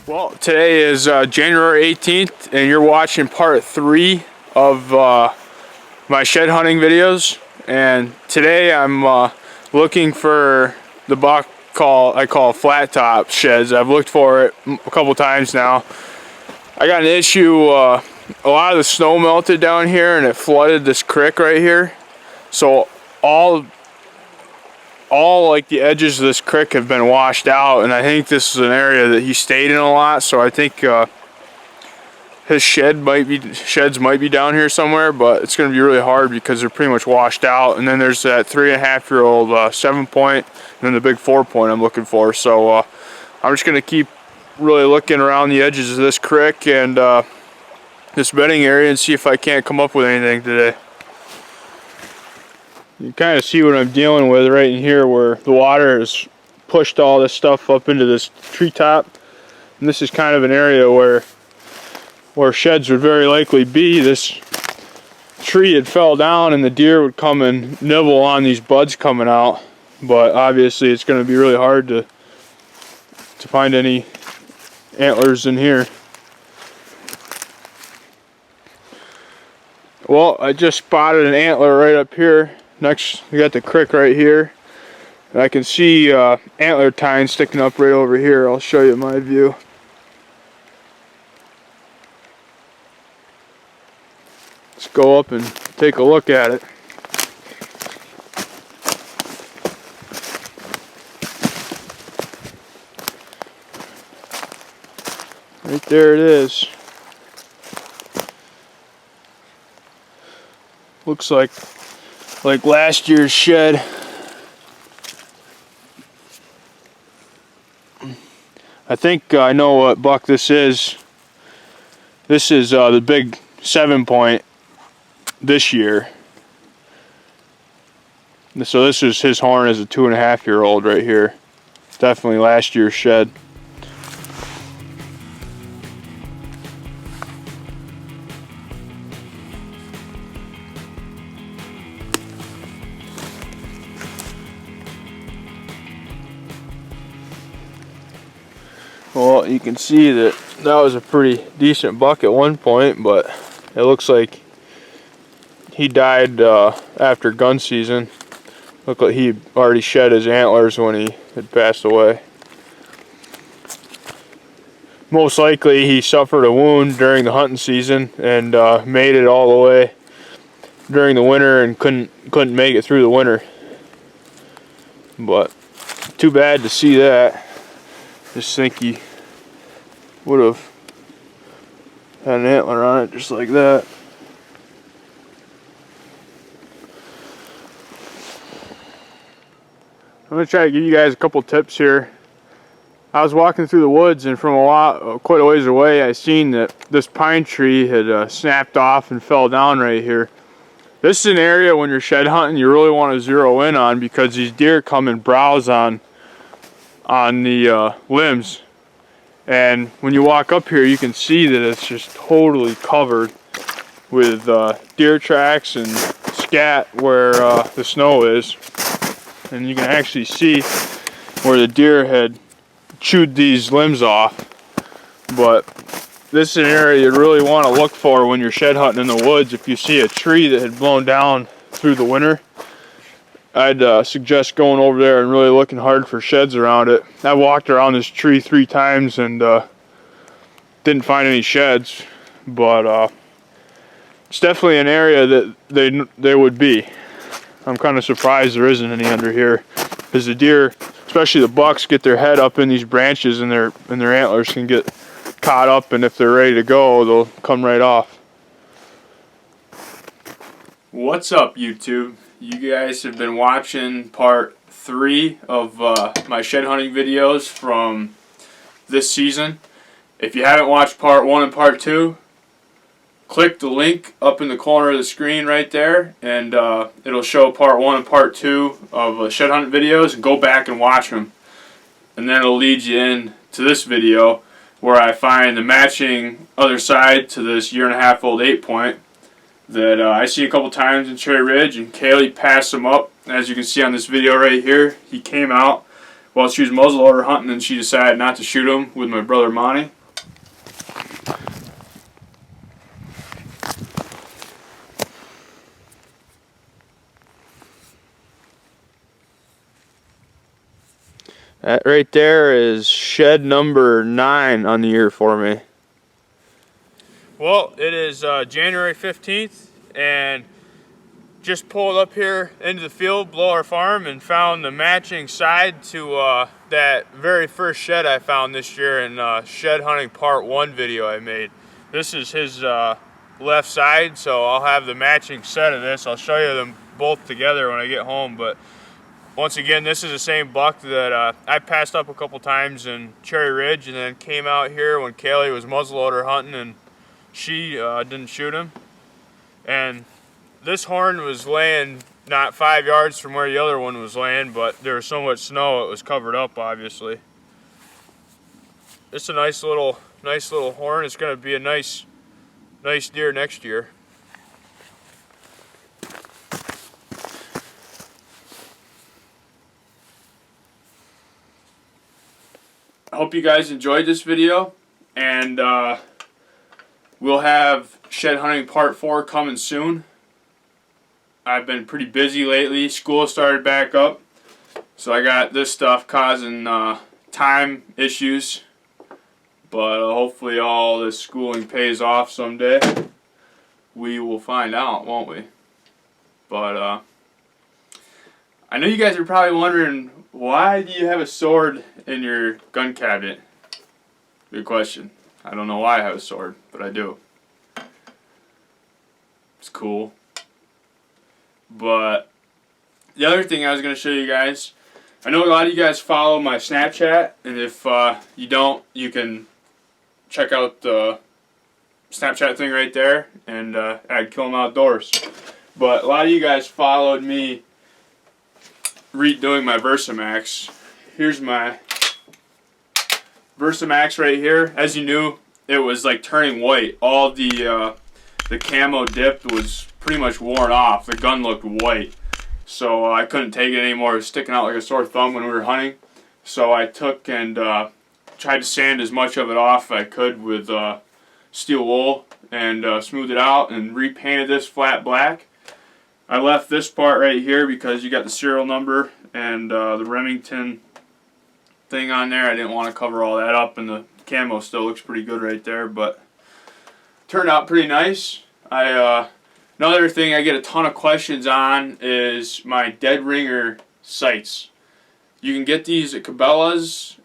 Well, today is January 18th, and you're watching part 3 of my shed hunting videos. And today I'm looking for the buck I call flat top sheds. I've looked for it a couple times now. I got an issue. A lot of the snow melted down here, and it flooded this creek right here. So all like the edges of this creek have been washed out, and I think this is an area that he stayed in a lot, so I think his sheds might be down here somewhere, but it's going to be really hard because they're pretty much washed out. And then there's that 3.5-year-old 7-point, and then the big 4-point I'm looking for. So I'm just going to keep really looking around the edges of this creek and this bedding area and see if I can't come up with anything today. You kind of see what I'm dealing with right in here, where the water has pushed all this stuff up into this treetop. And this is kind of an area where sheds would very likely be. This tree had fell down and the deer would come and nibble on these buds coming out. But obviously it's going to be really hard to find any antlers in here. Well, I just spotted an antler right up here. Next, we got the creek right here. And I can see antler tines sticking up right over here. I'll show you my view. Let's go up and take a look at it. Right there it is. Looks like last year's shed. I think I know what buck this is. This is the big 7-point this year. So this is his horn as a 2.5-year-old right here. Definitely last year's shed. Well, you can see that was a pretty decent buck at one point, but it looks like he died after gun season. Looked like he already shed his antlers when he had passed away. Most likely he suffered a wound during the hunting season and made it all the way during the winter and couldn't make it through the winter. But too bad to see that. Just think he would have had an antler on it just like that. I'm going to try to give you guys a couple tips here. I was walking through the woods, and from quite a ways away, I seen that this pine tree had snapped off and fell down right here. This is an area when you're shed hunting you really want to zero in on, because these deer come and browse on the limbs. And when you walk up here, you can see that it's just totally covered with deer tracks and scat where the snow is. And you can actually see where the deer had chewed these limbs off. But this is an area you really want to look for when you're shed hunting in the woods. If you see a tree that had blown down through the winter, I'd suggest going over there and really looking hard for sheds around it. I walked around this tree 3 times and didn't find any sheds, but it's definitely an area that they would be. I'm kind of surprised there isn't any under here, because the deer, especially the bucks, get their head up in these branches and their antlers can get caught up, and if they're ready to go, they'll come right off. What's up, YouTube? You guys have been watching part 3 of my shed hunting videos from this season. If you haven't watched part 1 and part 2, click the link up in the corner of the screen right there, and it'll show part 1 and part 2 of shed hunting videos, and go back and watch them. And then it'll lead you in to this video where I find the matching other side to this 1.5-year-old 8-point that I see a couple times in Cherry Ridge, and Kaylee passed him up. As you can see on this video right here, he came out while she was muzzleloader hunting, and she decided not to shoot him with my brother Monty. That right there is shed number 9 on the year for me. Well, it is January 15th, and just pulled up here into the field below our farm and found the matching side to that very first shed I found this year in Shed Hunting Part 1 video I made. This is his left side, so I'll have the matching set of this. I'll show you them both together when I get home, but once again, this is the same buck that I passed up a couple times in Cherry Ridge, and then came out here when Kaylee was muzzleloader hunting and she didn't shoot him. And this horn was laying not 5 yards from where the other one was laying, but there was so much snow it was covered up, obviously. It's a nice little horn. It's going to be a nice deer next year. I hope you guys enjoyed this video, and we'll have Shed Hunting Part 4 coming soon. I've been pretty busy lately. School started back up, so I got this stuff causing time issues. But hopefully all this schooling pays off someday. We will find out, won't we? But I know you guys are probably wondering, why do you have a sword in your gun cabinet? Good question. I don't know why I have a sword, but I do. It's cool. But the other thing I was going to show you guys, I know a lot of you guys follow my Snapchat, and if you don't, you can check out the Snapchat thing right there and add Kill 'em Outdoors. But a lot of you guys followed me redoing my Versamax. Here's my Versamax right here. As you knew, it was like turning white. All the camo dip was pretty much worn off. The gun looked white, so I couldn't take it anymore. It was sticking out like a sore thumb when we were hunting. So I took and tried to sand as much of it off as I could with steel wool and smoothed it out and repainted this flat black. I left this part right here because you got the serial number and the Remington thing on there. I didn't want to cover all that up, and the camo still looks pretty good right there, but turned out pretty nice. Another thing I get a ton of questions on is my Dead Ringer sights. You can get these at Cabela's.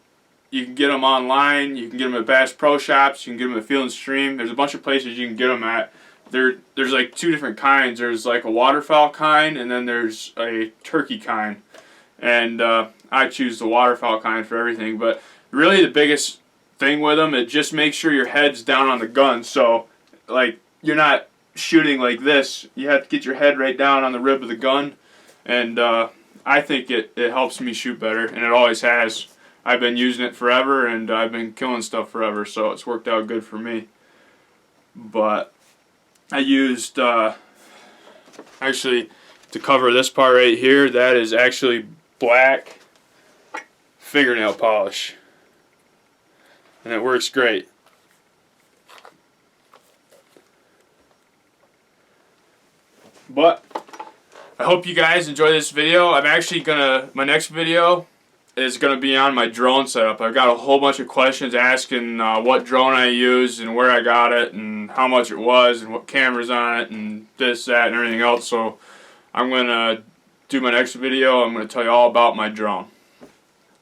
You can get them online. You can get them at Bass Pro Shops. You can get them at Field and Stream. There's a bunch of places you can get them at. There's like 2 different kinds. There's like a waterfowl kind, and then there's a turkey kind. And I choose the waterfowl kind for everything. But really the biggest thing with them, it just makes sure your head's down on the gun. So like you're not shooting like this. You have to get your head right down on the rib of the gun. And I think it helps me shoot better, and it always has. I've been using it forever, and I've been killing stuff forever, so it's worked out good for me. But I used, actually, to cover this part right here, that is actually black fingernail polish. And it works great. But I hope you guys enjoy this video. I'm actually my next video is going to be on my drone setup. I've got a whole bunch of questions asking what drone I use and where I got it and how much it was and what camera's on it and this, that, and everything else. So I'm going to do my next video. I'm going to tell you all about my drone.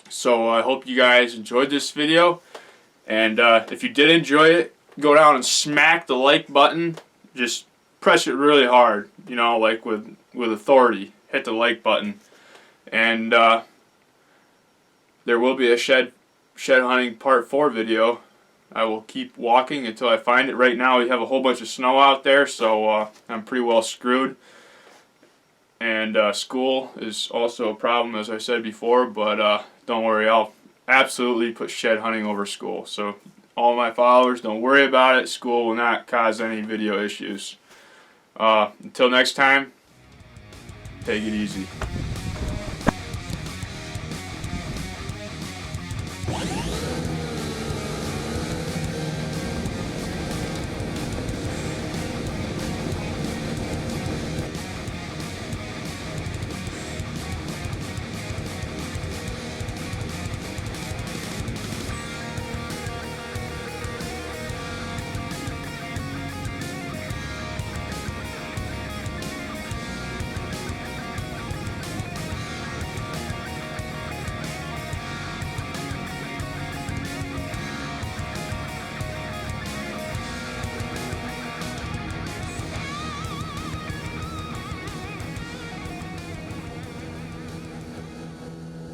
So I hope you guys enjoyed this video. And if you did enjoy it, go down and smack the like button. Just press it really hard, you know, like with authority. Hit the like button. And there will be a shed hunting part 4 video. I will keep walking until I find it. Right now we have a whole bunch of snow out there, so I'm pretty well screwed. And school is also a problem, as I said before, but don't worry, I'll absolutely put shed hunting over school. So all my followers, don't worry about it. School will not cause any video issues. Until next time, take it easy.